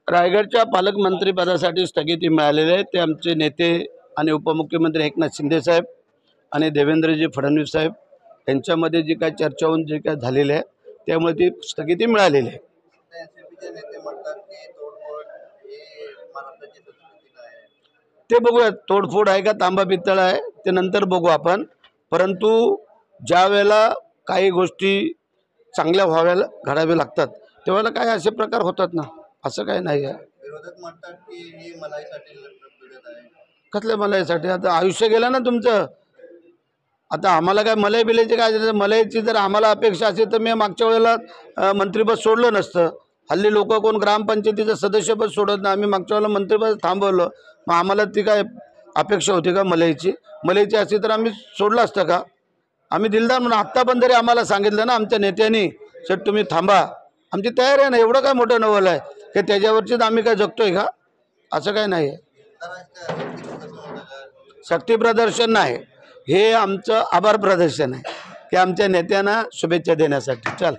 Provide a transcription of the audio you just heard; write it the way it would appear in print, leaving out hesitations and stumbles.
रायगडच्या पालकमंत्रीपदासाठी स्थगिती मिळालेली आहे। ते आमचे नेते आणि उपमुख्यमंत्री एकनाथ शिंदे साहेब आणि देवेंद्रजी फडणवीस साहेब यांच्यामध्ये जी काय चर्चा होऊन जे काय झालेली आहे त्यामुळे ती स्थगिती मिळालेली आहे। ते बघूया, तोडफोड आहे का तांबा पित्तळ आहे ते नंतर बघू आपण, परंतु ज्या वेळेला काही गोष्टी चांगल्या व्हाव्या घडावे लागतात तेव्हा काय असे प्रकार होतात ना, असं काही नाही आहे। विरोधक म्हणतात की हे मलाईसाठी लढत आहे। कसल्या मलाईसाठी? आता आयुष्य गेलं ना तुमचं। आता आम्हाला काय मलाई बिलायची काय, मलाईची जर आम्हाला अपेक्षा असेल तर मी मागच्या वेळेला मंत्रिपद सोडलं नसतं। हल्ली लोक कोण ग्रामपंचायतीचं सदस्यपद सोडत नाही, आम्ही मागच्या वेळेला मंत्रिपद थांबवलं। मग आम्हाला ती काय अपेक्षा होती का मलाईची असती तर आम्ही सोडलं असतं का? आम्ही दिलदार म्हणून आत्ता पण जरी आम्हाला सांगितलं ना आमच्या नेत्यांनी सर तुम्ही थांबा, आमची तयारी आहे ना। एवढं काय मोठं नवल आहे की त्याच्यावरचीच आम्ही काय जगतोय का? असं काय नाही आहे। शक्ती प्रदर्शन नाही, हे आमचं आभार प्रदर्शन आहे की आमच्या नेत्यांना शुभेच्छा देण्यासाठी। चल